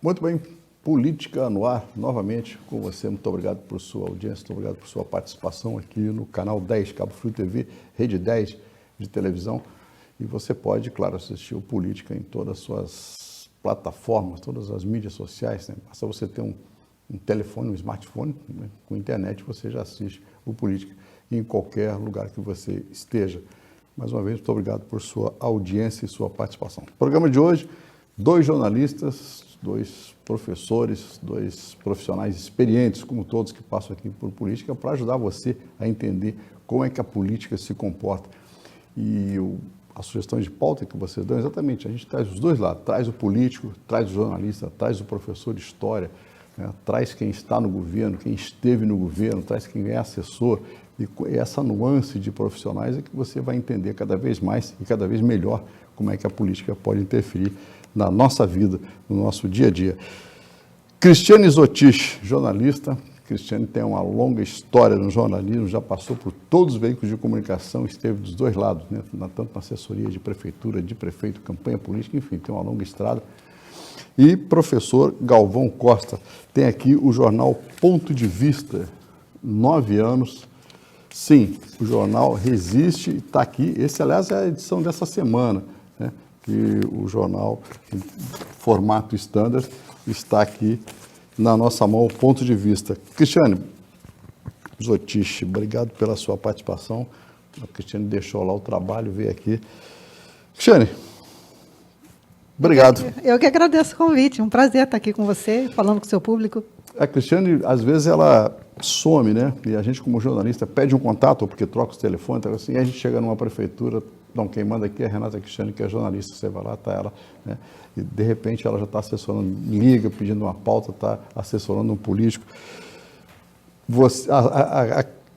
Muito bem, Política no Ar, novamente com você. Muito obrigado por sua audiência, muito obrigado por sua participação aqui no canal 10, Cabo Frio TV, Rede 10 de televisão. E você pode, claro, assistir o Política em todas as suas plataformas, todas as mídias sociais, né? Basta você ter um telefone, um smartphone, né? Com internet você já assiste o Política em qualquer lugar que você esteja. Mais uma vez, muito obrigado por sua audiência e sua participação. No programa de hoje, 2 jornalistas, 2 professores, 2 profissionais experientes, como todos que passam aqui por política, para ajudar você a entender como é que a política se comporta. E as sugestões de pauta que vocês dão, exatamente, a gente traz os dois lados, traz o político, traz o jornalista, traz o professor de história, né? Traz quem está no governo, quem esteve no governo, traz quem é assessor. E essa nuance de profissionais é que você vai entender cada vez mais e cada vez melhor como é que a política pode interferir na nossa vida, no nosso dia a dia. Cristiane Zotich, jornalista. Cristiane tem uma longa história no jornalismo, já passou por todos os veículos de comunicação, esteve dos dois lados, né? Tanto na assessoria de prefeitura, de prefeito, campanha política, enfim, tem uma longa estrada. E professor Galvão Costa, tem aqui o jornal Ponto de Vista, 9 anos. Sim, o jornal resiste, está aqui. Esse, aliás, é a edição dessa semana, né? Que o jornal, em formato standard, está aqui na nossa mão, o Ponto de Vista. Cristiane Zotich, obrigado pela sua participação. A Cristiane deixou lá o trabalho, veio aqui. Cristiane, obrigado. Eu que agradeço o convite, um prazer estar aqui com você, falando com o seu público. A Cristiane, às vezes, ela some, né? E a gente, como jornalista, pede um contato, ou porque troca os telefones, assim, e a gente chega numa prefeitura, não, quem manda aqui é a Renata Cristiane, que é jornalista, você vai lá, está ela, né? E, de repente, ela já está assessorando, liga, pedindo uma pauta, está assessorando um político. Você,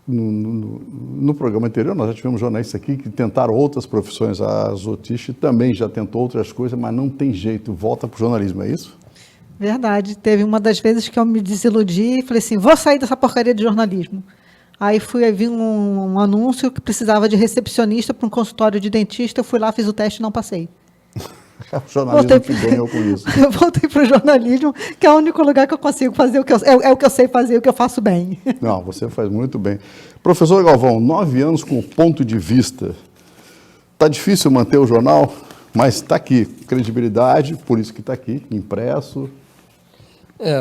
no programa anterior, nós já tivemos jornalistas aqui que tentaram outras profissões. A Zotich também já tentou outras coisas, mas não tem jeito, volta para o jornalismo, é isso? Verdade. Teve uma das vezes que eu me desiludi e falei assim, vou sair dessa porcaria de jornalismo. Aí vi um anúncio que precisava de recepcionista para um consultório de dentista, eu fui lá, fiz o teste e não passei. O jornalismo que ganhou com isso. Eu voltei para o jornalismo, que é o único lugar que eu consigo fazer o que é o que eu sei fazer, o que eu faço bem. Não, você faz muito bem. Professor Galvão, 9 anos com o Ponto de Vista. Está difícil manter o jornal, mas está aqui, credibilidade, por isso que está aqui, impresso.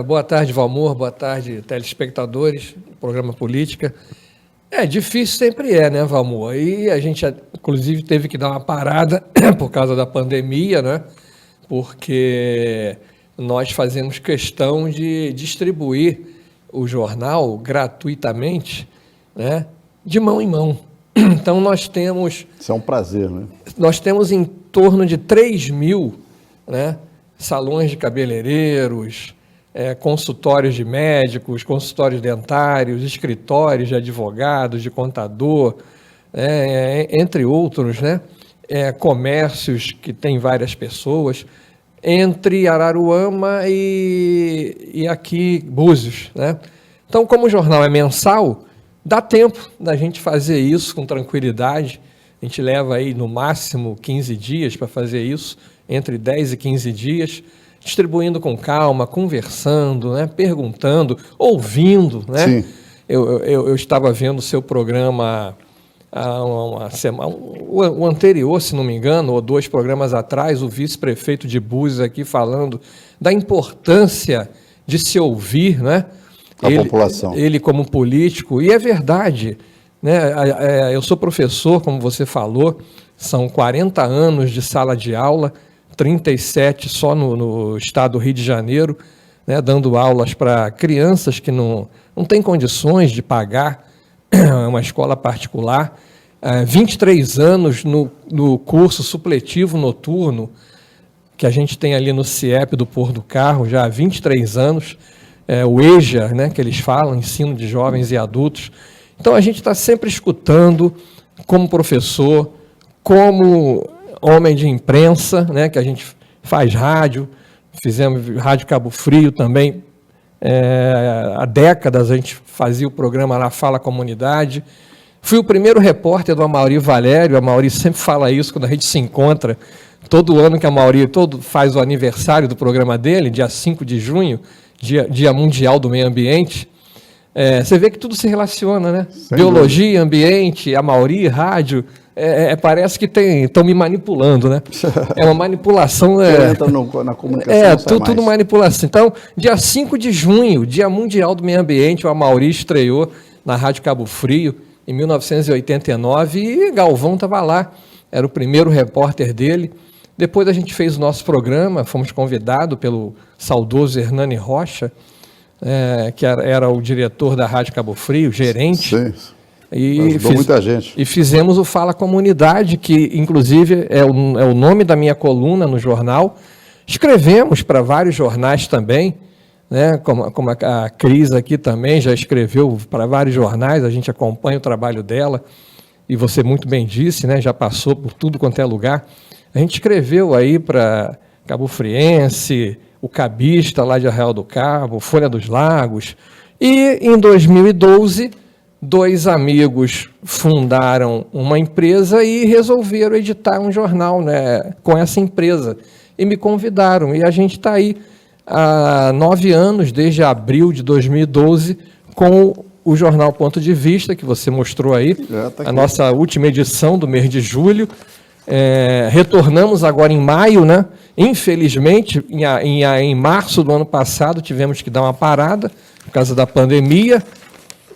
Boa tarde, Valmor, boa tarde, telespectadores do programa Política. Difícil sempre né, Valmor? E a gente, inclusive, teve que dar uma parada por causa da pandemia, né? Porque nós fazemos questão de distribuir o jornal gratuitamente, né? De mão em mão. Então, nós temos... Isso é um prazer, né? Nós temos em torno de 3.000, né, salões de cabeleireiros, consultórios de médicos, consultórios dentários, escritórios de advogados, de contador, entre outros, né? Comércios que tem várias pessoas, entre Araruama e aqui Búzios, né? Então, como o jornal é mensal, dá tempo da gente fazer isso com tranquilidade. A gente leva aí no máximo 15 dias para fazer isso, entre 10 e 15 dias, distribuindo com calma, conversando, né, perguntando, ouvindo, né? Sim. Eu estava vendo o seu programa há uma semana, o anterior, se não me engano, ou 2 programas atrás, o vice-prefeito de Búzios aqui falando da importância de se ouvir, né? A população. Ele como político, e é verdade, né? Eu sou professor, como você falou, são 40 anos de sala de aula, 37 só no estado do Rio de Janeiro, né, dando aulas para crianças que não têm condições de pagar uma escola particular, 23 anos no curso supletivo noturno, que a gente tem ali no CIEP do Pôr do Carro, já há 23 anos, o EJA, né, que eles falam, Ensino de Jovens e Adultos. Então, a gente está sempre escutando, como professor, como homem de imprensa, né, que a gente faz rádio, fizemos Rádio Cabo Frio também, há décadas a gente fazia o programa lá Fala Comunidade. Fui o primeiro repórter do Amaury Valério, a Amaury sempre fala isso quando a gente se encontra, todo ano que a Mauri faz o aniversário do programa dele, dia 5 de junho, Dia Mundial do Meio Ambiente, você vê que tudo se relaciona, né? Sem Biologia, dúvida. Ambiente, a Mauri, rádio, parece que estão me manipulando, né? É uma manipulação. Entra na comunicação. Tudo manipulação. Então, dia 5 de junho, Dia Mundial do Meio Ambiente, o Mauri estreou na Rádio Cabo Frio, em 1989, e Galvão estava lá, era o primeiro repórter dele. Depois a gente fez o nosso programa, fomos convidados pelo saudoso Hernani Rocha, que era o diretor da Rádio Cabo Frio, gerente. Sim. E muita gente. E fizemos o Fala Comunidade, que inclusive é o nome da minha coluna no jornal. Escrevemos para vários jornais também, né? Como a Cris aqui também já escreveu para vários jornais, a gente acompanha o trabalho dela, e você muito bem disse, né? Já passou por tudo quanto é lugar. A gente escreveu aí para Cabo Friense, o Cabista lá de Arraial do Cabo, Folha dos Lagos. E em 2012, 2 amigos fundaram uma empresa e resolveram editar um jornal, né, com essa empresa. E me convidaram. E a gente está aí há 9 anos, desde abril de 2012, com o jornal Ponto de Vista, que você mostrou aí, a nossa última edição do mês de julho. Retornamos agora em maio, né? Infelizmente, em março do ano passado, tivemos que dar uma parada por causa da pandemia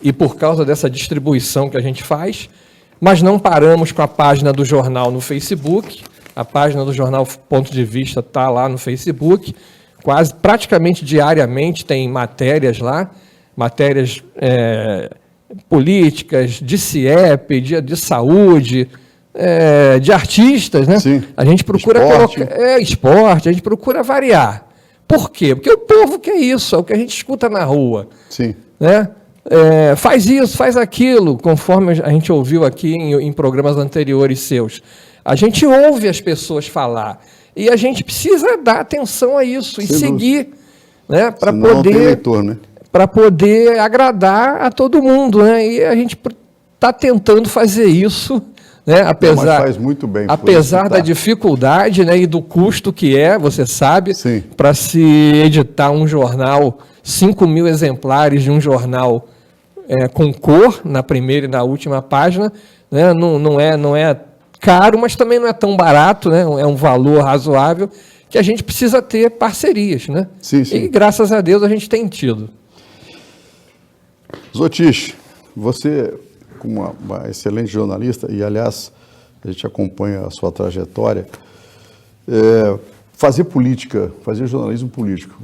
e por causa dessa distribuição que a gente faz, mas não paramos com a página do jornal no Facebook. A página do jornal Ponto de Vista está lá no Facebook, praticamente diariamente tem matérias lá, matérias políticas, de CIEP, de saúde, de artistas, né? Sim. A gente procura esporte. Esporte, a gente procura variar. Por quê? Porque o povo quer isso, é o que a gente escuta na rua. Sim. Né? Faz isso, faz aquilo, conforme a gente ouviu aqui em programas anteriores seus. A gente ouve as pessoas falar e a gente precisa dar atenção a isso e seguir, né? Para poder, eleitor, né? Para poder agradar a todo mundo, né? E a gente está tentando fazer isso. Né? Mas faz muito bem. Apesar da dificuldade, né, e do custo que você sabe, para se editar um jornal, 5.000 exemplares de um jornal com cor, na primeira e na última página, né? Não é caro, mas também não é tão barato, né? É um valor razoável, que a gente precisa ter parcerias. Né? Sim, sim. E graças a Deus a gente tem tido. Zotiche, você, como uma excelente jornalista, e aliás, a gente acompanha a sua trajetória, fazer política, fazer jornalismo político,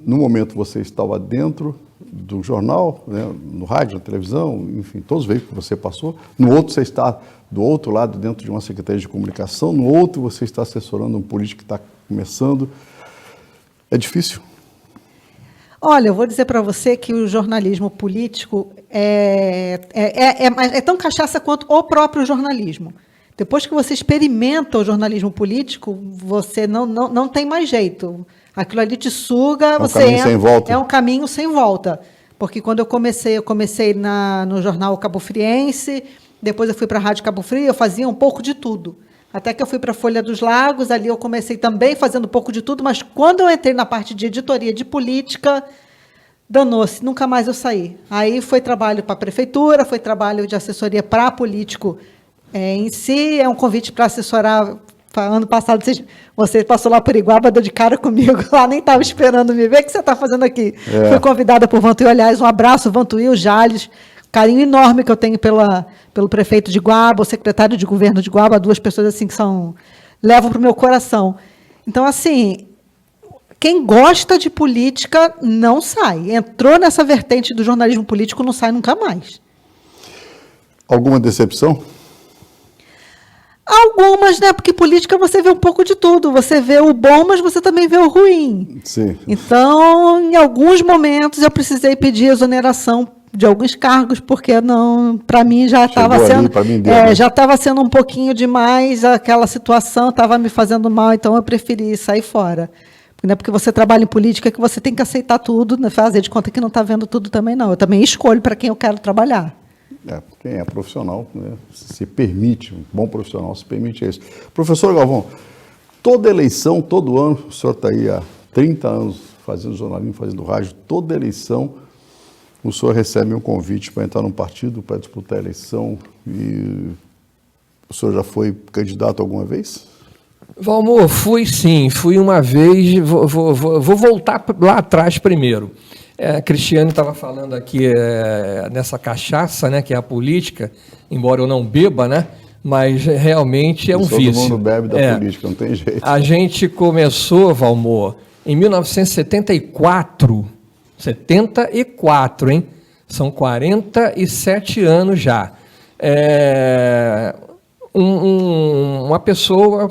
no momento você estava dentro do jornal, né, no rádio, na televisão, enfim, todos os veículos que você passou, no outro você está do outro lado, dentro de uma secretaria de comunicação, no outro você está assessorando um político que está começando. É difícil? Olha, eu vou dizer para você que o jornalismo político é tão cachaça quanto o próprio jornalismo. Depois que você experimenta o jornalismo político, você não tem mais jeito. Aquilo ali te suga, você entra, sem volta. É um caminho sem volta. Porque quando eu comecei no jornal Cabo Friense, depois eu fui para a Rádio Cabo Frio, eu fazia um pouco de tudo. Até que eu fui para a Folha dos Lagos, ali eu comecei também fazendo um pouco de tudo, mas quando eu entrei na parte de editoria de política, danou-se, nunca mais eu saí. Aí foi trabalho para a prefeitura, foi trabalho de assessoria para político em si, é um convite para assessorar. Ano passado você passou lá por Iguaba, deu de cara comigo, lá nem estava esperando me ver. O que você está fazendo aqui? Fui convidada por Vantuil, aliás, um abraço, Vantuil, Jales, carinho enorme que eu tenho pelo prefeito de Iguaba, o secretário de governo de Iguaba, 2 pessoas assim que levam para o meu coração. Então, assim, quem gosta de política não sai. Entrou nessa vertente do jornalismo político, não sai nunca mais. Alguma decepção? Algumas, né? Porque política você vê um pouco de tudo. Você vê o bom, mas você também vê o ruim. Sim. Então, em alguns momentos, eu precisei pedir exoneração de alguns cargos, porque para mim já estava sendo, já estava sendo um pouquinho demais, aquela situação estava me fazendo mal, então eu preferi sair fora. Não é porque você trabalha em política que você tem que aceitar tudo, né? Fazer de conta que não está vendo tudo também, não. Eu também escolho para quem eu quero trabalhar. Quem é profissional, né, se permite, um bom profissional se permite isso. Professor Galvão, toda eleição, todo ano, o senhor está aí há 30 anos fazendo jornalismo, fazendo rádio, toda eleição o senhor recebe um convite para entrar num partido, para disputar a eleição, e o senhor já foi candidato alguma vez? Valmor, fui sim, fui uma vez, vou voltar lá atrás primeiro. A Cristiane estava falando aqui nessa cachaça, né, que é a política, embora eu não beba, né, mas realmente é um vício. Todo mundo bebe da política, não tem jeito. A gente começou, Valmor, em 1974, 74, hein? São 47 anos já. Uma pessoa...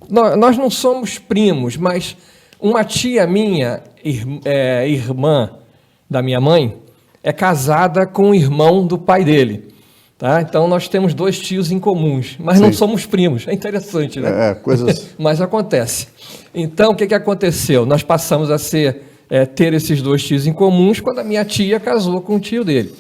Nós não somos primos, mas uma tia minha, irmã da minha mãe, é casada com o irmão do pai dele. Tá? Então, nós temos 2 tios em comuns, mas não somos primos. É interessante, né? Coisas... Mas acontece. Então, o que aconteceu? Nós passamos a ter esses 2 tios em comuns quando a minha tia casou com o tio dele.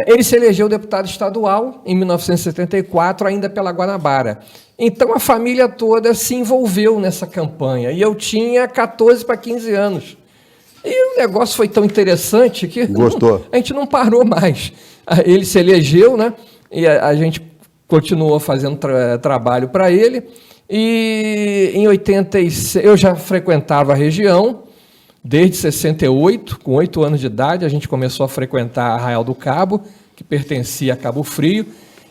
Ele se elegeu deputado estadual em 1974, ainda pela Guanabara. Então, a família toda se envolveu nessa campanha. E eu tinha 14 para 15 anos. E o negócio foi tão interessante que a gente não parou mais. Ele se elegeu, né? E a gente continuou fazendo trabalho para ele. E em 86, eu já frequentava a região, desde 68, com 8 anos de idade, a gente começou a frequentar Arraial do Cabo, que pertencia a Cabo Frio.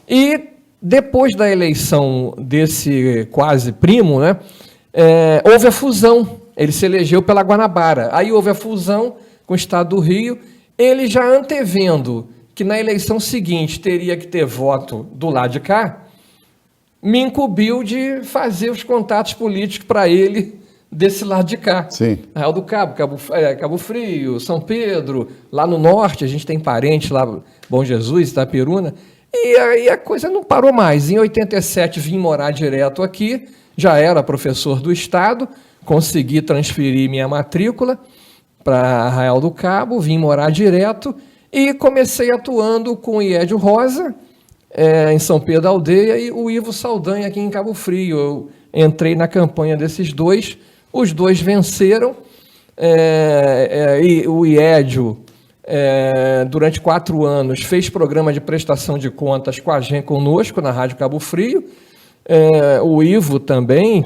E depois da eleição desse quase primo, né, houve a fusão. Ele se elegeu pela Guanabara. Aí houve a fusão com o Estado do Rio. Ele já antevendo que na eleição seguinte teria que ter voto do lado de cá, me incumbiu de fazer os contatos políticos para ele desse lado de cá. Sim. Arraial do Cabo, Cabo Frio, São Pedro, lá no norte, a gente tem parentes lá, Bom Jesus, Itaperuna, e aí a coisa não parou mais. Em 87 vim morar direto aqui, já era professor do Estado, consegui transferir minha matrícula para Arraial do Cabo, vim morar direto e comecei atuando com o Iédio Rosa, em São Pedro da Aldeia, e o Ivo Saldanha aqui em Cabo Frio. Eu entrei na campanha desses 2, os 2 venceram, e o Iédio, durante 4 anos, fez programa de prestação de contas com a gente, conosco, na Rádio Cabo Frio. O Ivo também,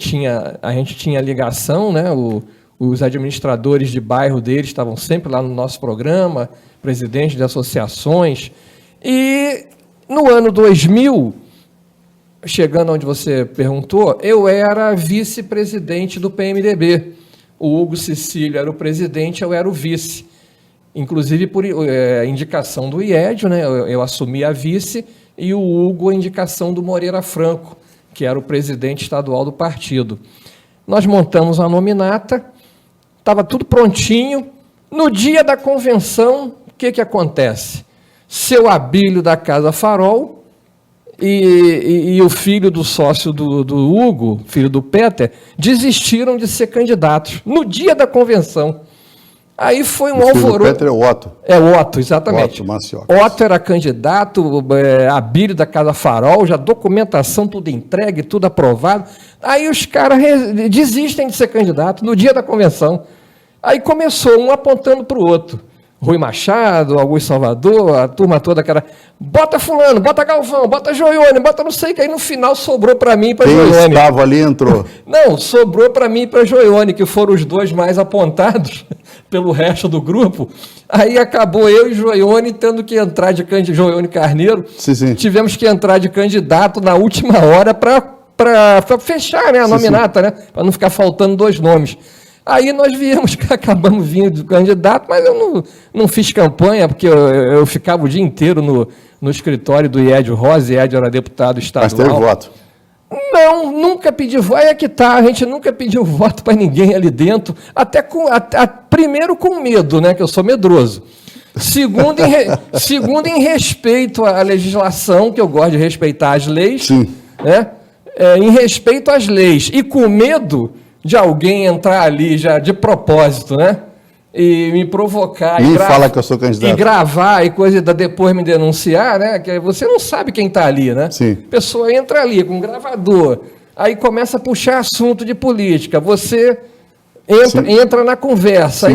a gente tinha ligação, né? Os administradores de bairro dele estavam sempre lá no nosso programa, presidente de associações. E no ano 2000, chegando onde você perguntou, eu era vice-presidente do PMDB. O Hugo Cecílio era o presidente, eu era o vice. Inclusive por indicação do Iédio, né? Eu assumi a vice, e o Hugo a indicação do Moreira Franco, que era o presidente estadual do partido. Nós montamos a nominata, estava tudo prontinho. No dia da convenção, o que acontece? Seu Abílio da Casa Farol e o filho do sócio do Hugo, filho do Peter, desistiram de ser candidatos no dia da convenção. Aí foi um alvoroço. O Peter é o Otto. É o Otto, exatamente. Otto era candidato, Abílio da Casa Farol, já documentação tudo entregue, tudo aprovado. Aí os caras desistem de ser candidato no dia da convenção. Aí começou um apontando para o outro. Rui Machado, Augusto Salvador, a turma toda que era, bota fulano, bota Galvão, bota Joione, bota não sei o que. Aí no final sobrou para mim e para Joione. Quem estava ali entrou. Não, sobrou para mim e para Joione, que foram os 2 mais apontados pelo resto do grupo. Aí acabou eu e Joione tendo que entrar de candidato, Joione Carneiro, sim. Tivemos que entrar de candidato na última hora para fechar, né, a nominata, né, para não ficar faltando 2 nomes. Aí nós acabamos vindo de candidato, mas eu não fiz campanha, porque eu ficava o dia inteiro no escritório do Iédio Rosa. Iédio era deputado estadual. Mas teve voto? Não, nunca pedi voto. Aí é que tá, a gente nunca pediu voto para ninguém ali dentro, primeiro com medo, né, que eu sou medroso. Segundo, em respeito à legislação, que eu gosto de respeitar as leis, sim, né, em respeito às leis, e com medo de alguém entrar ali já de propósito, né? e me provocar. Nem fala que eu sou candidato. E gravar e coisa, depois me denunciar, né? Que você não sabe quem está ali, né? Sim. A pessoa entra ali com um gravador, aí começa a puxar assunto de política, você entra na conversa.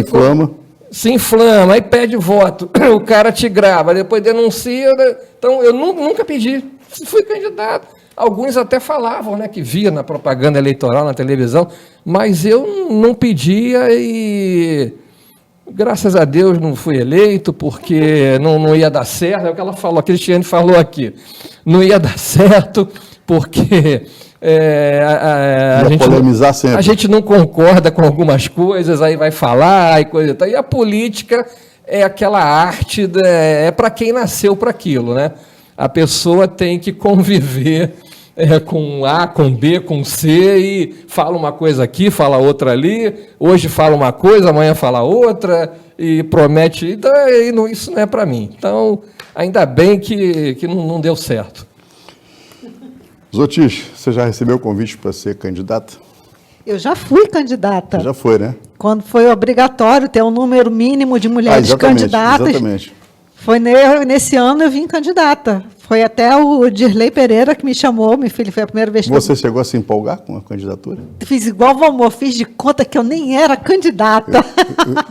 Se inflama, aí pede voto, o cara te grava, depois denuncia. Então, eu nunca pedi, fui candidato. Alguns até falavam, né, que via na propaganda eleitoral, na televisão, mas eu não pedia e, graças a Deus, não fui eleito, porque não ia dar certo. É o que ela falou, a Cristiane falou aqui. Não ia dar certo, porque a gente não concorda com algumas coisas, aí vai falar e coisa e tal. E a política é aquela arte, é para quem nasceu para aquilo, né? A pessoa tem que conviver com A, com B, com C, e fala uma coisa aqui, fala outra ali, hoje fala uma coisa, amanhã fala outra, e promete, então, isso não é para mim. Então, ainda bem que não deu certo. Zotis, você já recebeu o convite para ser candidata? Eu já fui candidata. Já foi, né? Quando foi obrigatório ter um número mínimo de mulheres candidatas. Exatamente. Foi nesse ano eu vim candidata. Foi até o Dirley Pereira que me chamou, meu filho, foi a primeira vez que Você chegou a se empolgar com a candidatura? Fiz igual o Valmor, fiz de conta que eu nem era candidata.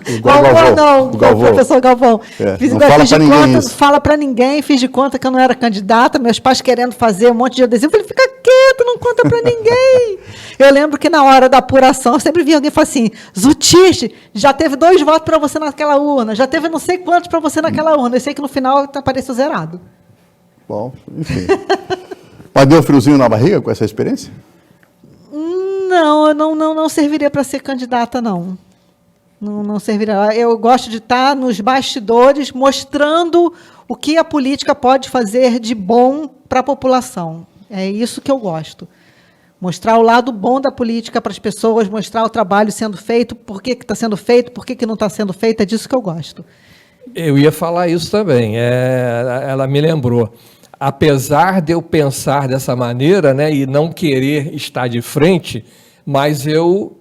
Igual o Galvão. Professor Galvão. Fiz não fala para ninguém isso. Não fala para ninguém, fiz de conta que eu não era candidata, meus pais querendo fazer um monte de adesivo, eu falei, fica quieto, não conta para ninguém. Eu lembro que na hora da apuração, eu sempre via alguém falar assim, Zutis, já teve 2 votos para você naquela urna, já teve não sei quantos para você naquela urna. Eu sei que no final apareceu zerado. Bom, enfim. Mas deu friozinho na barriga com essa experiência? Não, eu não serviria para ser candidata, não. Não serviria. Eu gosto de estar nos bastidores mostrando o que a política pode fazer de bom para a população. É isso que eu gosto. Mostrar o lado bom da política para as pessoas, mostrar o trabalho sendo feito, por que está sendo feito, por que não está sendo feito, é disso que eu gosto. Eu ia falar isso também, ela me lembrou. Apesar de eu pensar dessa maneira, né, e não querer estar de frente, mas eu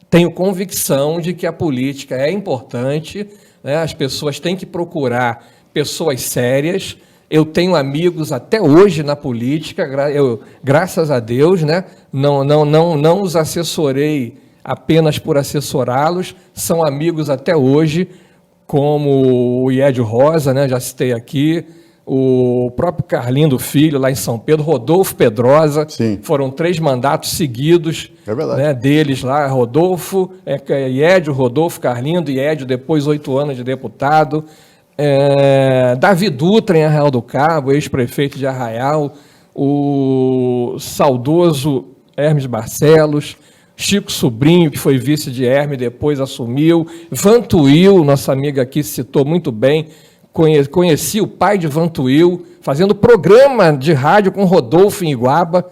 tenho convicção de que a política é importante, né, as pessoas têm que procurar pessoas sérias. Eu tenho amigos até hoje na política, graças a Deus, né, não os assessorei apenas por assessorá-los, são amigos até hoje, como o Iédio Rosa, né, já citei aqui, o próprio Carlindo Filho, lá em São Pedro, Rodolfo Pedrosa. Sim. Foram 3 mandatos seguidos, né, deles lá, Rodolfo, Iédio, Rodolfo, Carlindo, Iédio, depois 8 anos de deputado. Davi Dutra, em Arraial do Cabo, ex-prefeito de Arraial, o saudoso Hermes Barcelos, Chico Sobrinho, que foi vice de Hermes, depois assumiu, Vantuil, nossa amiga aqui citou muito bem, conheci o pai de Vantuil, fazendo programa de rádio com Rodolfo em Iguaba,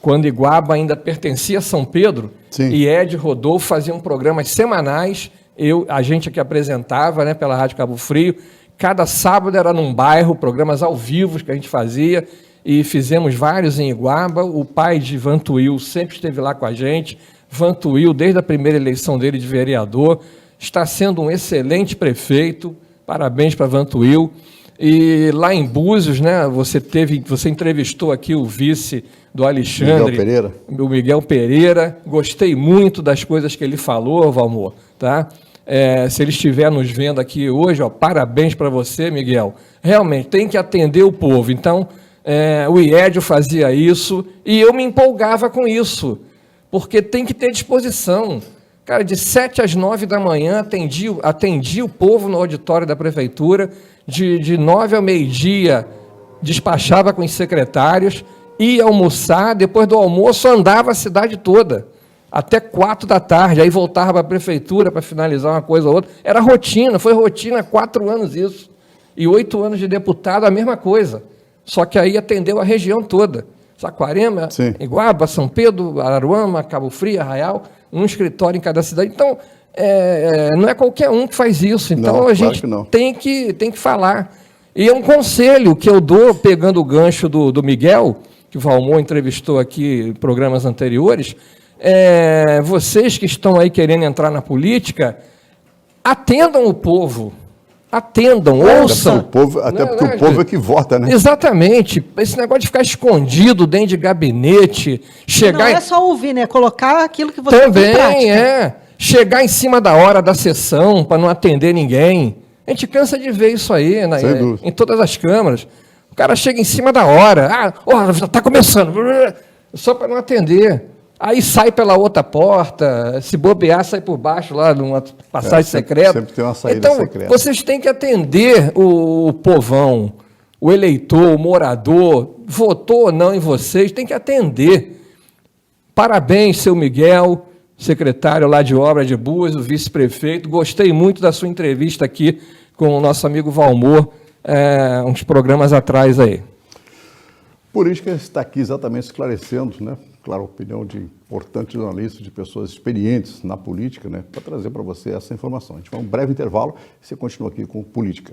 quando Iguaba ainda pertencia a São Pedro. Sim. E Ed e Rodolfo faziam programas semanais, a gente aqui apresentava, né, pela Rádio Cabo Frio, cada sábado era num bairro, programas ao vivo que a gente fazia, e fizemos vários em Iguaba. O pai de Vantuil sempre esteve lá com a gente. Vantuil, desde a primeira eleição dele de vereador, está sendo um excelente prefeito. Parabéns para Vantuil. E lá em Búzios, né, você entrevistou aqui o vice do Alexandre, o Miguel Pereira. Gostei muito das coisas que ele falou, Valmor, tá? Se ele estiver nos vendo aqui hoje, parabéns para você, Miguel. Realmente, tem que atender o povo. Então, o Iédio fazia isso e eu me empolgava com isso, porque tem que ter disposição. Cara, de 7 às 9 da manhã, atendi o povo no auditório da prefeitura, de 9 ao meio-dia, despachava com os secretários, ia almoçar, depois do almoço andava a cidade toda, até 4 da tarde, aí voltava para a prefeitura para finalizar uma coisa ou outra. Era rotina, foi rotina há 4 anos isso. E 8 anos de deputado, a mesma coisa. Só que aí atendeu a região toda. Saquarema, sim, Iguaba, São Pedro, Araruama, Cabo Frio, Arraial, um escritório em cada cidade. Então, não é qualquer um que faz isso. Então, não, a gente tem que falar. E é um conselho que eu dou, pegando o gancho do Miguel, que o Valmor entrevistou aqui em programas anteriores. Vocês que estão aí querendo entrar na política, atendam o povo. Atendam, O ouçam. povo, até porque o povo é que vota, né? Exatamente. Esse negócio de ficar escondido dentro de gabinete, chegar... Não é só ouvir, né? Colocar aquilo que você tem em Também, prática. chegar em cima da hora da sessão para não atender ninguém. A gente cansa de ver isso aí Sem dúvida. em todas as câmaras. O cara chega em cima da hora. Já está começando. Só para não atender. Aí sai pela outra porta, se bobear, sai por baixo lá, numa passagem secreta. Sempre tem uma saída então, secreta. vocês têm que atender o povão, o eleitor, o morador, votou ou não em vocês, tem que atender. Parabéns, seu Miguel, secretário lá de Obra de Búzios, o vice-prefeito. Gostei muito da sua entrevista aqui com o nosso amigo Valmor, uns programas atrás aí. Política está aqui exatamente esclarecendo, né? Claro, a opinião de importantes jornalistas, de pessoas experientes na política, né? Para trazer para você essa informação. A gente vai um breve intervalo e você continua aqui com Política.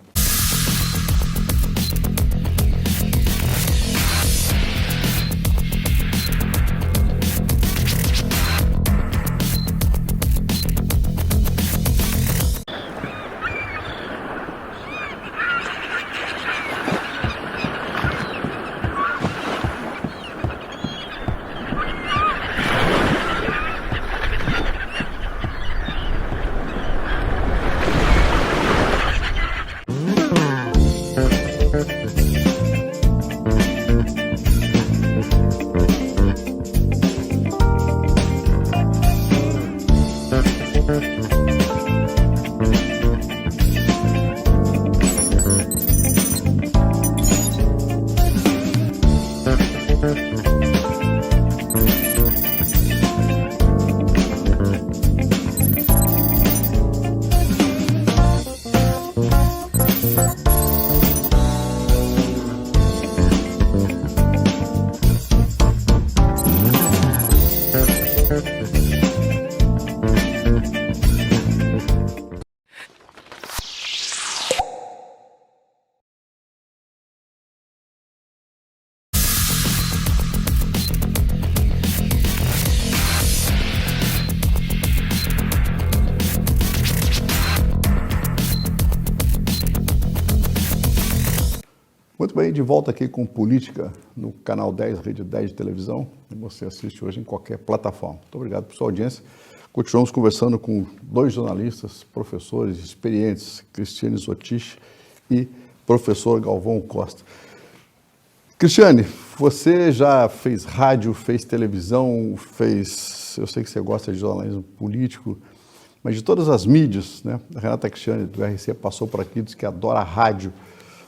Muito bem, de volta aqui com Política no canal 10, Rede 10 de televisão. E você assiste hoje em qualquer plataforma. Muito obrigado por sua audiência. Continuamos conversando com dois jornalistas, professores experientes, Cristiane Zotich e professor Galvão Costa. Cristiane, você já fez rádio, fez televisão, eu sei que você gosta de jornalismo político, mas de todas as mídias, né? A Renata Cristiane do RC passou por aqui, disse que adora rádio.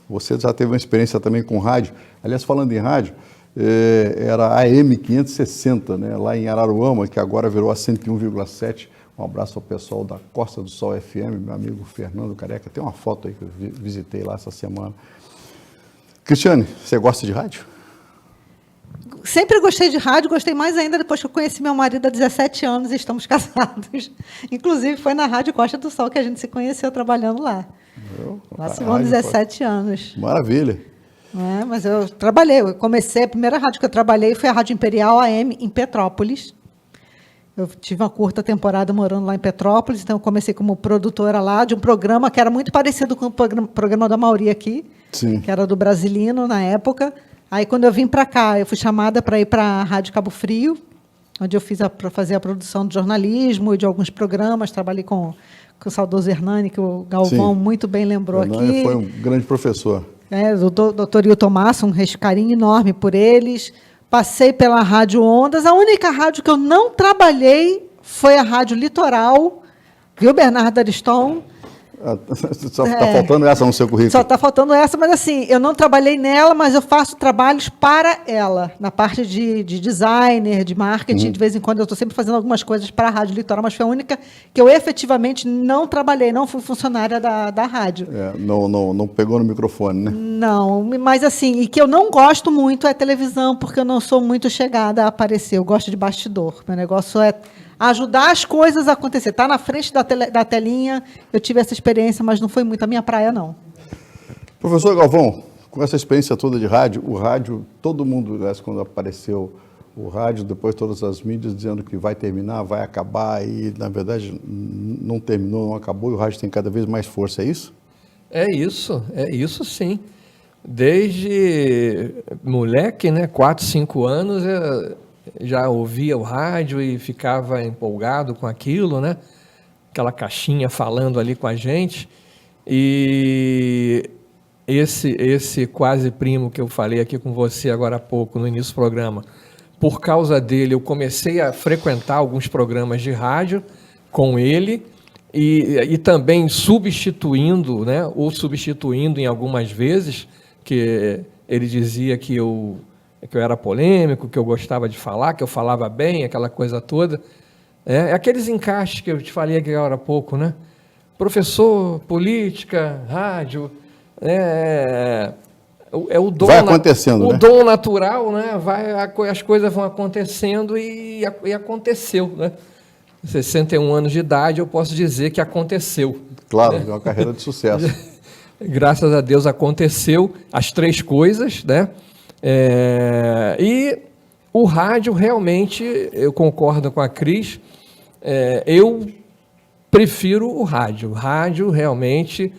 Você já teve uma experiência também com rádio. Aliás, falando em rádio, era a AM 560, né, lá em Araruama, que agora virou a 101,7. Um abraço ao pessoal da Costa do Sol FM, meu amigo Fernando Careca. Tem uma foto aí que eu visitei lá essa semana. Cristiane, você gosta de rádio? Sempre gostei de rádio, gostei mais ainda depois que eu conheci meu marido há 17 anos e estamos casados. Inclusive, foi na Rádio Costa do Sol que a gente se conheceu trabalhando lá. Lá se vão 17 anos. Maravilha. Mas eu trabalhei, a primeira rádio que eu trabalhei foi a Rádio Imperial AM em Petrópolis. Eu tive uma curta temporada morando lá em Petrópolis, então eu comecei como produtora lá de um programa que era muito parecido com o programa da Mauri aqui, Sim. Que era do Brasilino na época. Aí, quando eu vim para cá, eu fui chamada para ir para a Rádio Cabo Frio, onde eu fazia a produção de jornalismo e de alguns programas. Trabalhei com o saudoso Hernani, que o Galvão muito bem lembrou Hernani aqui. foi um grande professor. O doutor Hilton Massa, um carinho enorme por eles. Passei pela Rádio Ondas. A única rádio que eu não trabalhei foi a Rádio Litoral, viu, Bernardo Ariston? Só está faltando essa no seu currículo. Só está faltando essa, mas assim, eu não trabalhei nela, mas eu faço trabalhos para ela, na parte de designer, de marketing. De vez em quando eu estou sempre fazendo algumas coisas para a Rádio Litoral, mas foi a única que eu efetivamente não trabalhei, não fui funcionária da rádio. Não pegou no microfone, né? Não, mas assim, e que eu não gosto muito é televisão, porque eu não sou muito chegada a aparecer, eu gosto de bastidor. Meu negócio é ajudar as coisas a acontecer. Está na frente da telinha, eu tive essa experiência, mas não foi muito a minha praia, não. Professor Galvão, com essa experiência toda de rádio, o rádio, todo mundo, quando apareceu o rádio, depois todas as mídias dizendo que vai terminar, vai acabar, e na verdade não terminou, não acabou, e o rádio tem cada vez mais força, é isso? É isso sim. Desde moleque, né, 4, 5 anos, eu já ouvia o rádio e ficava empolgado com aquilo, né? Aquela caixinha falando ali com a gente. E esse quase primo que eu falei aqui com você agora há pouco, no início do programa, por causa dele eu comecei a frequentar alguns programas de rádio com ele, e também substituindo, né, ou substituindo em algumas vezes, que ele dizia que eu era polêmico, que eu gostava de falar, que eu falava bem, aquela coisa toda. Aqueles encaixes que eu te falei aqui agora há pouco, né? Professor, política, rádio, o dom, vai acontecendo, o né? dom natural, né? As coisas vão acontecendo e aconteceu, né? 61 anos de idade, eu posso dizer que aconteceu. Claro, é uma carreira de sucesso. Graças a Deus aconteceu as 3 coisas, né? E o rádio realmente, eu concordo com a Cris, eu prefiro o rádio. O rádio realmente,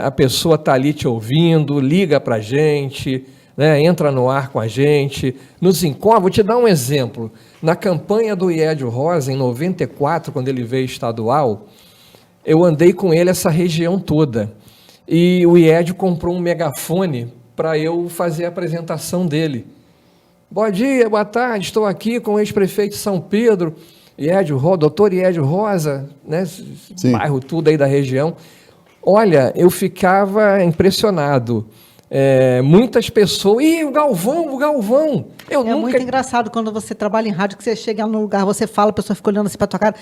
a pessoa está ali te ouvindo, liga para a gente, né? Entra no ar com a gente, nos encontra. Vou te dar um exemplo. Na campanha do Iédio Rosa, em 94, quando ele veio estadual, eu andei com ele essa região toda. E o Iédio comprou um megafone para eu fazer a apresentação dele. Bom dia, boa tarde, estou aqui com o ex-prefeito de São Pedro, doutor Iédio Rosa, né? Bairro tudo aí da região. Olha, eu ficava impressionado. Muitas pessoas... Ih, o Galvão! Muito engraçado quando você trabalha em rádio, que você chega num lugar, você fala, a pessoa fica olhando assim para tua cara.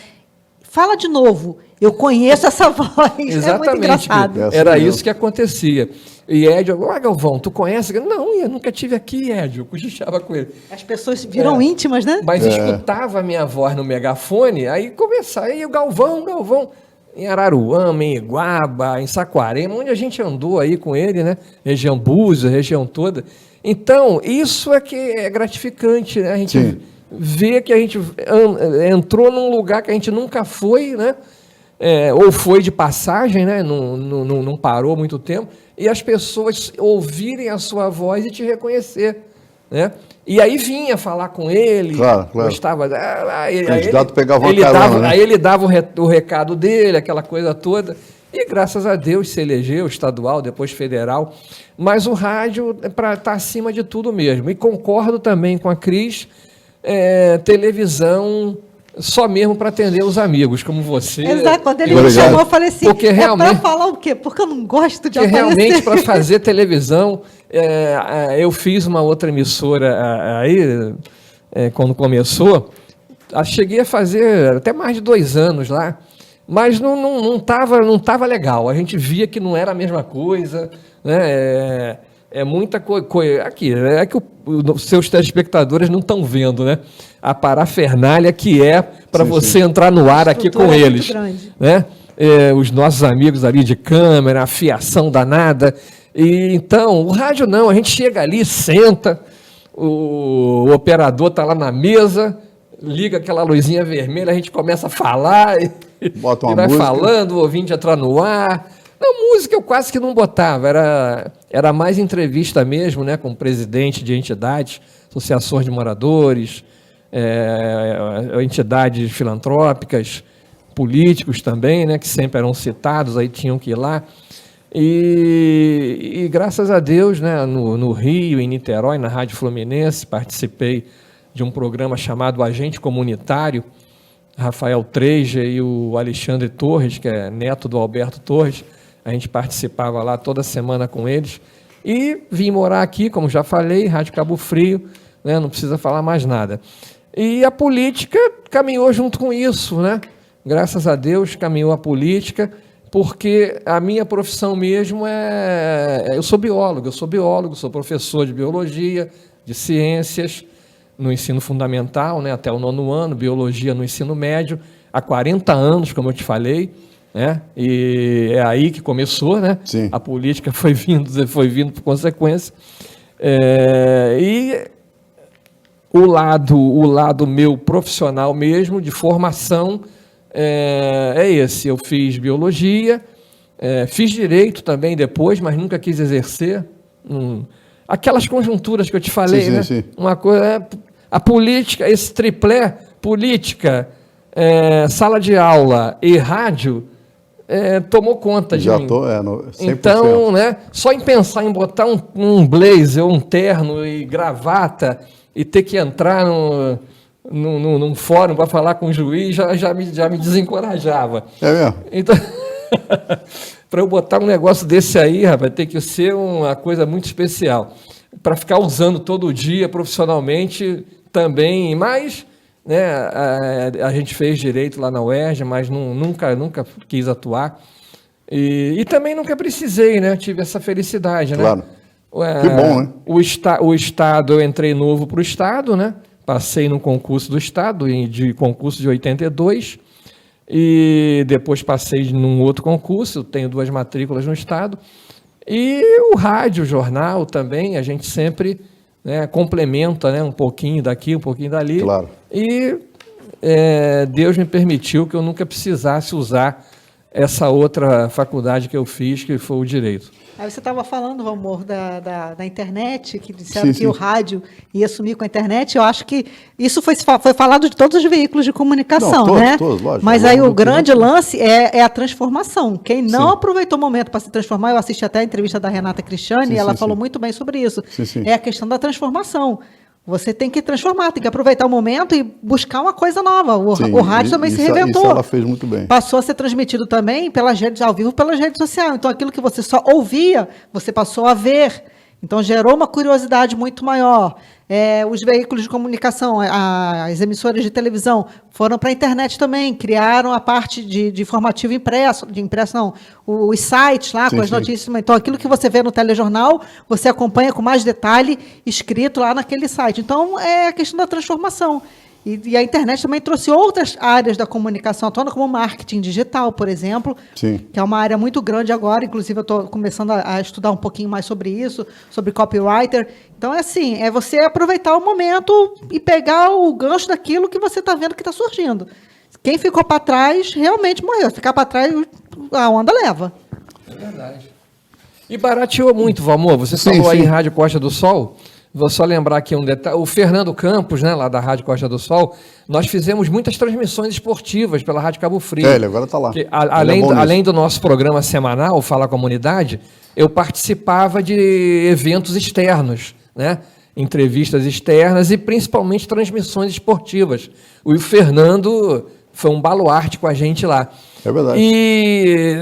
Fala de novo. Eu conheço essa voz. Exatamente. É muito engraçado. Era isso que acontecia. E Iédio, Galvão, tu conhece? Não, eu nunca tive aqui, Iédio. Eu cochichava com ele. As pessoas viram íntimas, né? Mas escutava a minha voz no megafone, aí começava, aí o Galvão, em Araruama, em Iguaba, em Saquarema, onde a gente andou aí com ele, né? Região Búzios, região toda. Então, isso é que é gratificante, né? A gente vê que a gente entrou num lugar que a gente nunca foi, né? Ou foi de passagem, né? Não parou muito tempo, e as pessoas ouvirem a sua voz e te reconhecer, né? E aí vinha falar com ele, claro. gostava, o candidato pegava uma carona, né? Aí ele dava o recado dele, aquela coisa toda, e graças a Deus se elegeu estadual, depois federal, mas o rádio está acima de tudo mesmo, e concordo também com a Cris, televisão só mesmo para atender os amigos, como você. Exato, quando ele me chamou, eu falei assim, porque realmente, para falar o quê? Porque eu não gosto de aparecer. Realmente, para aparecer. fazer televisão, eu fiz uma outra emissora aí, quando começou, cheguei a fazer até mais de 2 anos lá, mas não tava legal, a gente via que não era a mesma coisa, né? Muita coisa. Aqui, que os seus telespectadores não estão vendo, né? A parafernália que para você entrar no ar aqui com eles. Né? Os nossos amigos ali de câmera, a fiação danada. E, então, o rádio não, a gente chega ali, senta, o operador está lá na mesa, liga aquela luzinha vermelha, a gente começa a falar e vai falando, o ouvinte entra no ar. Não, música eu quase que não botava, era mais entrevista mesmo, né, com o presidente de entidades, associações de moradores, entidades filantrópicas, políticos também, né, que sempre eram citados, aí tinham que ir lá. E graças a Deus, né, no Rio, em Niterói, na Rádio Fluminense, participei de um programa chamado Agente Comunitário, Rafael Treja e o Alexandre Torres, que é neto do Alberto Torres. A gente participava lá toda semana com eles. E vim morar aqui, como já falei, Rádio Cabo Frio, né? Não precisa falar mais nada. E a política caminhou junto com isso, né? Graças a Deus caminhou a política, porque a minha profissão mesmo eu sou biólogo, sou professor de biologia, de ciências, no ensino fundamental, né? Até o 9º ano, biologia no ensino médio, há 40 anos, como eu te falei. Né? E é aí que começou, né? Sim. A política foi vindo por consequência. E o lado meu profissional mesmo, de formação, é esse. Eu fiz biologia, fiz direito também depois, mas nunca quis exercer. Aquelas conjunturas que eu te falei, sim, né? sim. Uma coisa, a política, esse triplé, política, sala de aula e rádio, tomou conta de mim. No 100%. Então, né, só em pensar em botar um blazer, um terno e gravata e ter que entrar num fórum para falar com o juiz já me desencorajava. É mesmo? Então, para eu botar um negócio desse aí, rapaz, tem que ser uma coisa muito especial. Para ficar usando todo dia profissionalmente também, mas... né, a gente fez direito lá na UERJ, mas nunca quis atuar. E também nunca precisei, né? Tive essa felicidade, né? Claro. Que bom, né? O Estado, eu entrei novo para o Estado, né? Passei no concurso do Estado, de concurso de 82, e depois passei num outro concurso, tenho 2 matrículas no Estado. E o rádio, o jornal também, a gente sempre... né, complementa, né, um pouquinho daqui, um pouquinho dali. Claro. E Deus me permitiu que eu nunca precisasse usar essa outra faculdade que eu fiz, que foi o direito. Aí você estava falando, Valmor, da internet, que disseram Sim, que o rádio ia sumir com a internet. Eu acho que isso foi falado de todos os veículos de comunicação, Não, né? todos, lógico. Mas aí o grande lance é a transformação. Quem não Sim. aproveitou o momento para se transformar, eu assisti até a entrevista da Renata Cristiani, e ela falou muito bem sobre isso. Sim. É a questão da transformação. Você tem que transformar, tem que aproveitar o momento e buscar uma coisa nova. O rádio também se reinventou. Isso ela fez muito bem. Passou a ser transmitido também pelas redes ao vivo, pelas redes sociais. Então, aquilo que você só ouvia, você passou a ver. Então, gerou uma curiosidade muito maior. Os veículos de comunicação, as emissoras de televisão foram para a internet também, criaram a parte de informativo impresso, os sites lá com as notícias. Então, aquilo que você vê no telejornal, você acompanha com mais detalhe escrito lá naquele site. Então, é a questão da transformação. E a internet também trouxe outras áreas da comunicação à tona, como marketing digital, por exemplo, Sim. que é uma área muito grande agora. Inclusive, eu estou começando a estudar um pouquinho mais sobre isso, sobre copywriter. Então, é você aproveitar o momento e pegar o gancho daquilo que você está vendo que está surgindo. Quem ficou para trás, realmente morreu. Ficar para trás, a onda leva. É verdade. E barateou muito, Valmor. Você falou aí em Rádio Costa do Sol. Vou só lembrar aqui um detalhe. O Fernando Campos, né, lá da Rádio Costa do Sol, nós fizemos muitas transmissões esportivas pela Rádio Cabo Frio. Ele agora está lá. Além do nosso programa semanal, Fala Comunidade, eu participava de eventos externos, né? Entrevistas externas e principalmente transmissões esportivas. O Fernando foi um baluarte com a gente lá. É verdade. E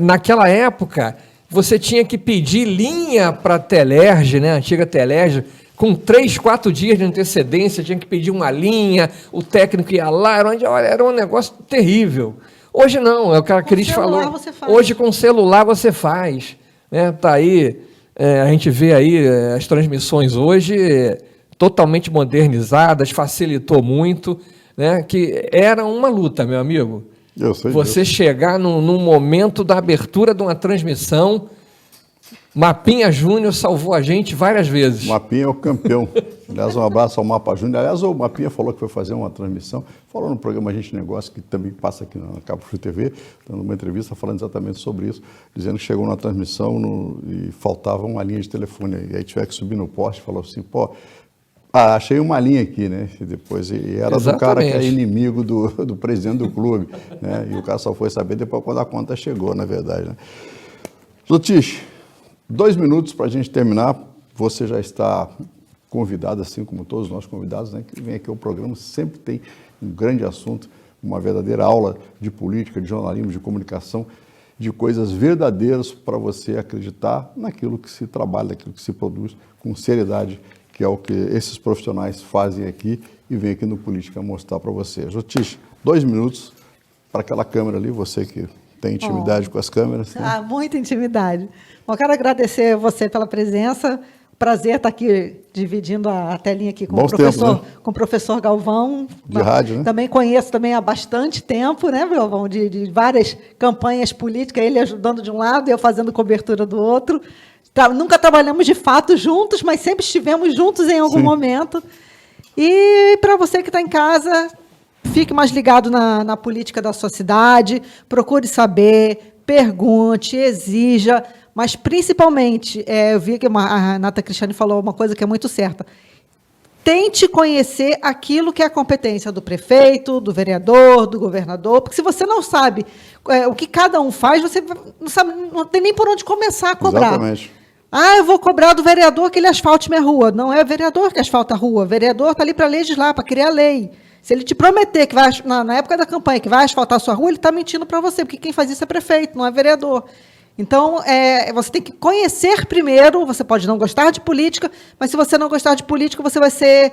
naquela época... você tinha que pedir linha para a Telerge, né, a antiga Telerge, com 3, 4 dias de antecedência, tinha que pedir uma linha, o técnico ia lá, era um negócio terrível. Hoje não, é o que a Cris falou. Hoje com o celular você faz. Né, tá aí, a gente vê aí as transmissões hoje totalmente modernizadas, facilitou muito, né, que era uma luta, meu amigo. Você chegar num momento da abertura de uma transmissão, Mapinha Júnior salvou a gente várias vezes. Mapinha é o campeão. Aliás, um abraço ao Mapa Júnior. Aliás, o Mapinha falou que foi fazer uma transmissão, falou no programa Gente Negócio, que também passa aqui na Cabo Frio TV, dando uma entrevista falando exatamente sobre isso, dizendo que chegou na transmissão e faltava uma linha de telefone. E aí tiver que subir no poste, falou assim, achei uma linha aqui, né? E depois era do cara que é inimigo do presidente do clube, né? E o cara só foi saber depois quando a conta chegou, na verdade, né? Zotich, 2 minutos para a gente terminar. Você já está convidado, assim como todos os nossos convidados, né? Que vem aqui ao programa, sempre tem um grande assunto, uma verdadeira aula de política, de jornalismo, de comunicação, de coisas verdadeiras para você acreditar naquilo que se trabalha, naquilo que se produz com seriedade, que é o que esses profissionais fazem aqui e vem aqui no Política mostrar para você. Zotich, 2 minutos para aquela câmera ali, você que tem intimidade com as câmeras. Né? Muita intimidade. Bom, quero agradecer você pela presença, Prazer estar aqui dividindo a telinha aqui Bons tempos, né? com o professor Galvão. De rádio, né? Também conheço também há bastante tempo, né, Galvão? De várias campanhas políticas, ele ajudando de um lado e eu fazendo cobertura do outro. Nunca trabalhamos de fato juntos, mas sempre estivemos juntos em algum momento. E para você que está em casa, fique mais ligado na política da sua cidade, procure saber, pergunte, exija, mas principalmente, eu vi que a Renata Cristiane falou uma coisa que é muito certa. Tente conhecer aquilo que é a competência do prefeito, do vereador, do governador, porque se você não sabe o que cada um faz, você não sabe, não tem nem por onde começar a cobrar. Exatamente. Eu vou cobrar do vereador que ele asfalte minha rua. Não é o vereador que asfalta a rua, o vereador está ali para legislar, para criar lei. Se ele te prometer que vai, na época da campanha, que vai asfaltar a sua rua, ele está mentindo para você, porque quem faz isso é prefeito, não é vereador. Então, você tem que conhecer primeiro, você pode não gostar de política, mas se você não gostar de política, você vai ser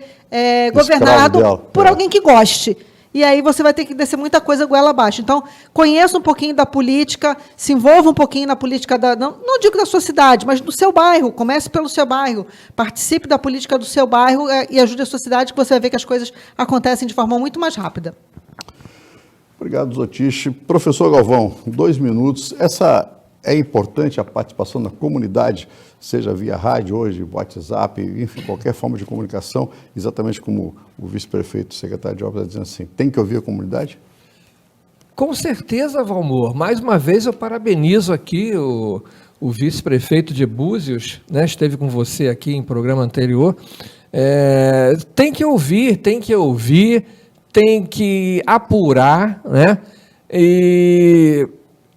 governado por alguém que goste. E aí você vai ter que descer muita coisa goela abaixo. Então, conheça um pouquinho da política, se envolva um pouquinho na política, não digo da sua cidade, mas do seu bairro. Comece pelo seu bairro, participe da política do seu bairro e ajude a sua cidade, que você vai ver que as coisas acontecem de forma muito mais rápida. Obrigado, Zotiche. Professor Galvão, 2 minutos. É importante a participação da comunidade, seja via rádio hoje, WhatsApp, enfim, qualquer forma de comunicação, exatamente como o vice-prefeito, secretário de obras, está dizendo assim, tem que ouvir a comunidade? Com certeza, Valmor. Mais uma vez eu parabenizo aqui o vice-prefeito de Búzios, né, esteve com você aqui em programa anterior. Tem que ouvir, tem que apurar, né? E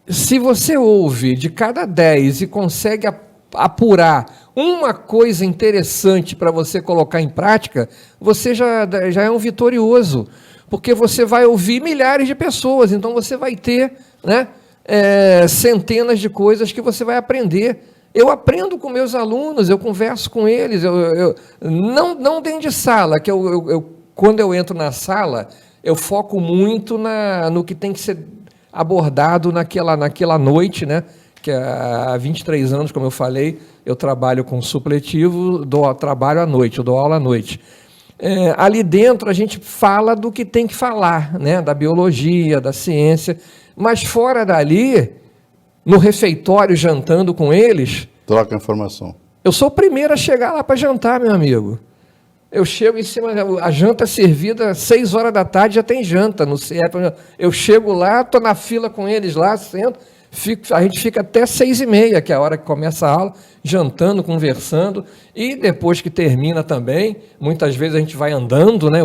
se você ouve de cada 10 e consegue apurar uma coisa interessante para você colocar em prática, você já é um vitorioso, porque você vai ouvir milhares de pessoas, então você vai ter, né, centenas de coisas que você vai aprender. Eu aprendo com meus alunos, eu converso com eles, não dentro de sala, que quando eu entro na sala, eu foco muito no que tem que ser abordado naquela noite, né? Que há 23 anos, como eu falei, eu trabalho com supletivo, trabalho à noite, eu dou aula à noite. Ali dentro a gente fala do que tem que falar, né? Da biologia, da ciência, mas fora dali, no refeitório, jantando com eles... Troca informação. Eu sou o primeiro a chegar lá para jantar, meu amigo. Eu chego em cima, a janta servida, 6 horas da tarde já tem janta no CIEP. Eu chego lá, estou na fila com eles lá, sento, a gente fica até 6h30, que é a hora que começa a aula, jantando, conversando, e depois que termina também, muitas vezes a gente vai andando, né?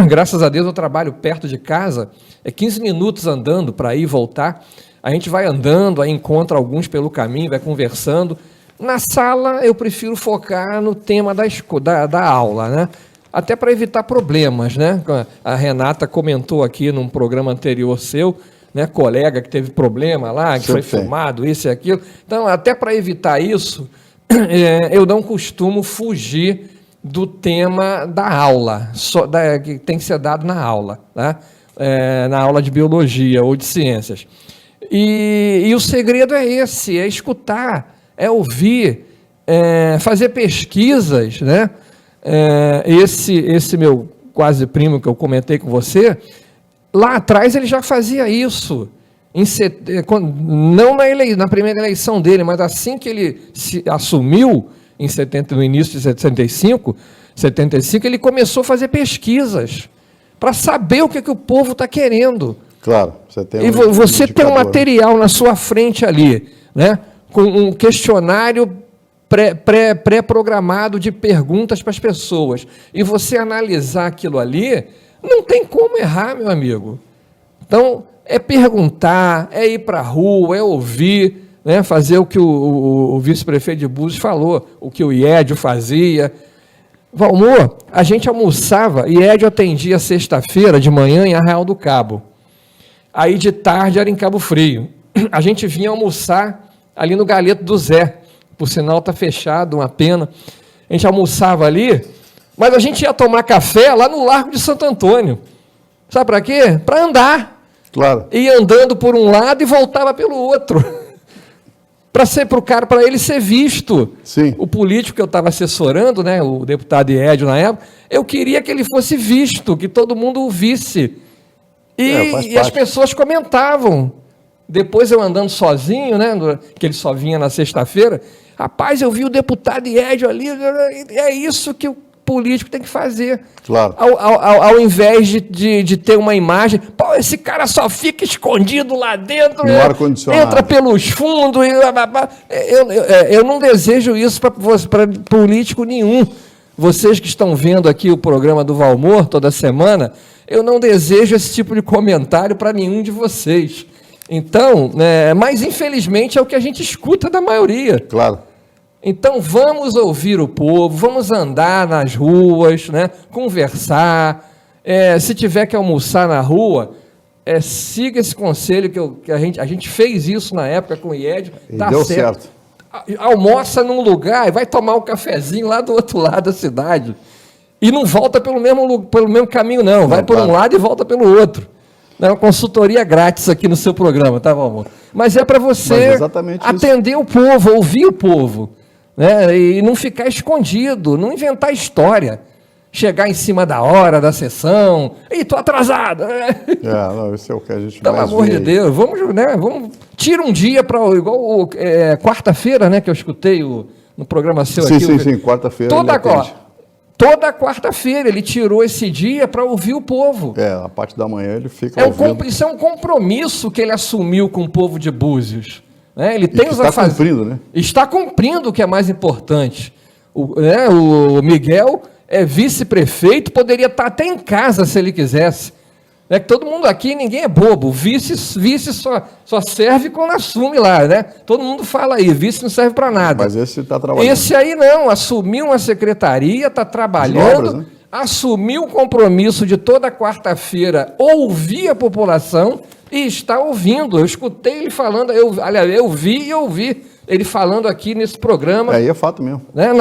Graças a Deus eu trabalho perto de casa, 15 minutos andando para ir e voltar, a gente vai andando, aí encontra alguns pelo caminho, vai conversando. Na sala, eu prefiro focar no tema da aula, né? Até para evitar problemas, né? A Renata comentou aqui num programa anterior seu, né? Colega que teve problema lá, que foi filmado, isso e aquilo. Então, até para evitar isso, eu não costumo fugir do tema da aula, que tem que ser dado na aula, né? Na aula de biologia ou de ciências. E o segredo é esse, é escutar, é ouvir, fazer pesquisas, né? Esse meu quase primo que eu comentei com você, lá atrás ele já fazia isso, não na primeira eleição dele, mas assim que ele se assumiu, no início de 75, ele começou a fazer pesquisas para saber o que o povo está querendo. Claro, você tem e você tem um material na sua frente ali, né? Com um questionário pré-programado de perguntas para as pessoas, e você analisar aquilo ali, não tem como errar, meu amigo. Então, é perguntar, é ir para a rua, é ouvir, né, fazer o que o vice-prefeito de Búzios falou, o que o Iédio fazia. Valmor, a gente almoçava, Iédio atendia sexta-feira de manhã em Arraial do Cabo. Aí de tarde era em Cabo Frio. A gente vinha almoçar ali no Galeto do Zé, por sinal está fechado, uma pena. A gente almoçava ali, mas a gente ia tomar café lá no Largo de Santo Antônio. Sabe para quê? Para andar. Claro. Ia andando por um lado e voltava pelo outro. para ele ser visto. Sim. O político que eu estava assessorando, né, o deputado Edio na época, eu queria que ele fosse visto, que todo mundo o visse. E as pessoas comentavam. Depois eu andando sozinho, né, que ele só vinha na sexta-feira, rapaz, eu vi o deputado Edio ali, é isso que o político tem que fazer. Claro. Ao invés de ter uma imagem, pô, esse cara só fica escondido lá dentro, no ar-condicionado, entra pelos fundos, eu não desejo isso para político nenhum. Vocês que estão vendo aqui o programa do Valmor toda semana, eu não desejo esse tipo de comentário para nenhum de vocês. Então, mas infelizmente é o que a gente escuta da maioria. Claro. Então vamos ouvir o povo, vamos andar nas ruas, né, conversar. Se tiver que almoçar na rua, siga esse conselho que a gente fez isso na época com o IED. Deu certo. Almoça num lugar e vai tomar um cafezinho lá do outro lado da cidade. E não volta pelo mesmo caminho, não. Vai por um lado e volta pelo outro. É uma consultoria grátis aqui no seu programa, tá, Valmor? Mas é para você atender o povo, ouvir o povo, né? E não ficar escondido, não inventar história. Chegar em cima da hora da sessão, e tô atrasado. Não, esse é o que a gente Pelo mais amor vê de aí. Deus, vamos tira um dia para igual quarta-feira, né, que eu escutei no programa seu aqui. Sim, quarta-feira. Toda quarta-feira ele tirou esse dia para ouvir o povo. A parte da manhã ele fica ouvindo. Isso é um compromisso que ele assumiu com o povo de Búzios. Né? Ele tem está cumprindo, né? Está cumprindo, o que é mais importante. O Miguel é vice-prefeito, poderia estar até em casa se ele quisesse. Que todo mundo aqui, ninguém é bobo. Vice só serve quando assume lá, né? Todo mundo fala aí, vice não serve para nada. Mas esse está trabalhando. Esse aí não, assumiu uma secretaria, está trabalhando, obras, né? Assumiu o compromisso de toda quarta-feira ouvir a população e está ouvindo. Eu escutei ele falando, eu vi e ouvi ele falando aqui nesse programa. Aí é fato mesmo. Né,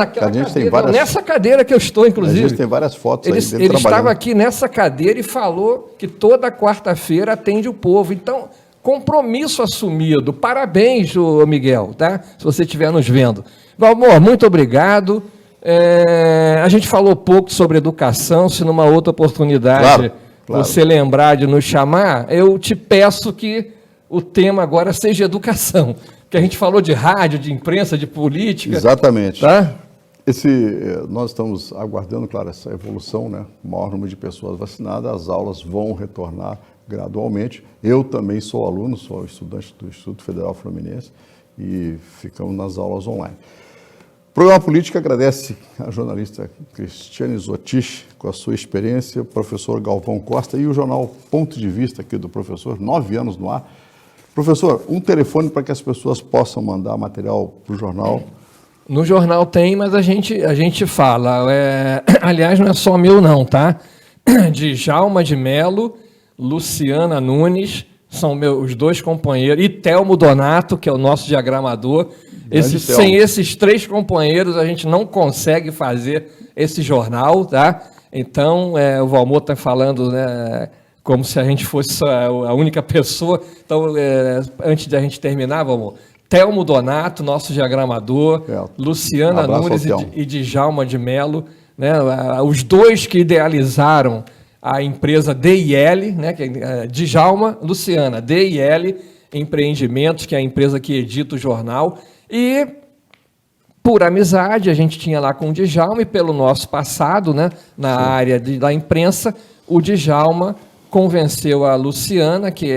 nessa cadeira que eu estou, inclusive. A gente tem várias fotos aí dele Ele estava aqui nessa cadeira e falou que toda quarta-feira atende o povo. Então, compromisso assumido. Parabéns, Miguel, tá? Se você estiver nos vendo. Valmor, muito obrigado. A gente falou pouco sobre educação. Se numa outra oportunidade você lembrar de nos chamar, eu te peço que o tema agora seja educação. Que a gente falou de rádio, de imprensa, de política. Exatamente. Tá? Nós estamos aguardando, claro, essa evolução, né? O maior número de pessoas vacinadas, as aulas vão retornar gradualmente. Eu também sou aluno, sou estudante do Instituto Federal Fluminense e ficamos nas aulas online. O Programa Política agradece a jornalista Cristiane Zotich com a sua experiência, o professor Galvão Costa e o jornal Ponto de Vista aqui do professor, 9 anos no ar. Professor, um telefone para que as pessoas possam mandar material para o jornal. No jornal tem, mas a gente fala. Aliás, não é só meu não, tá? Djalma de Melo, Luciana Nunes, são os dois companheiros, e Telmo Donato, que é o nosso diagramador. Sem esses 3 companheiros, a gente não consegue fazer esse jornal, tá? Então, o Valmor está falando, né, como se a gente fosse a única pessoa. Então, antes de a gente terminar, Valmor, Telmo Donato, nosso diagramador, Luciana Nunes e Djalma de Melo, né, os dois que idealizaram a empresa DIL, né, que é Djalma, Luciana, DIL Empreendimentos, que é a empresa que edita o jornal, e por amizade, a gente tinha lá com o Djalma, e pelo nosso passado, né, na área da imprensa, o Djalma convenceu a Luciana, que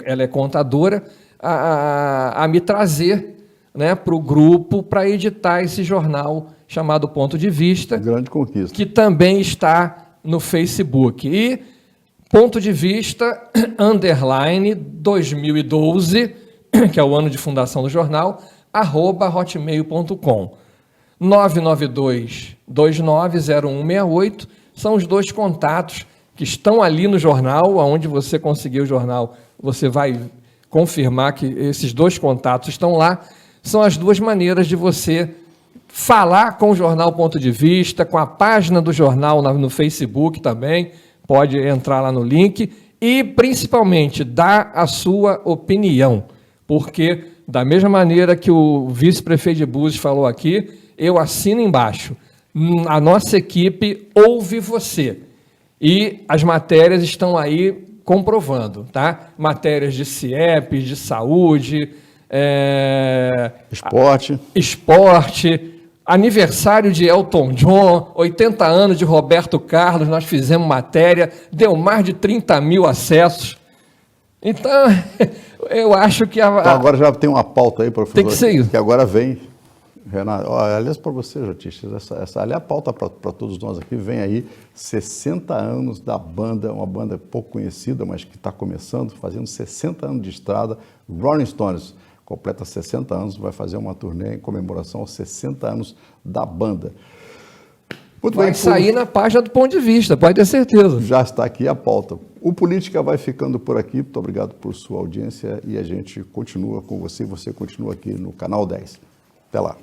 ela é contadora, a me trazer, né, para o grupo para editar esse jornal chamado Ponto de Vista. Grande conquista. Que também está no Facebook. E Ponto de Vista, _ 2012, que é o ano de fundação do jornal, @hotmail.com. 992-290168 são os 2 contatos que estão ali no jornal, aonde você conseguiu o jornal, você vai confirmar que esses 2 contatos estão lá. São as 2 maneiras de você falar com o jornal Ponto de Vista, com a página do jornal no Facebook também, pode entrar lá no link, e principalmente dar a sua opinião. porque, da mesma maneira que o vice-prefeito de Búzios falou aqui, eu assino embaixo. A nossa equipe ouve você. E as matérias estão aí comprovando, tá? Matérias de CIEP, de saúde, esporte, aniversário de Elton John, 80 anos de Roberto Carlos, nós fizemos matéria, deu mais de 30 mil acessos. Então, eu acho que... Então agora já tem uma pauta aí, professor. Tem que ser isso. Que agora vem, Renato, aliás, para você, Jotistas, essa ali é a pauta para todos nós aqui, vem aí 60 anos da banda, uma banda pouco conhecida, mas que está começando, fazendo 60 anos de estrada, Rolling Stones, completa 60 anos, vai fazer uma turnê em comemoração aos 60 anos da banda. Muito vai bem, sair na página do Ponto de Vista, pode ter certeza. Já está aqui a pauta. O Política vai ficando por aqui. Muito obrigado por sua audiência e a gente continua com você. Você continua aqui no Canal 10. Até lá.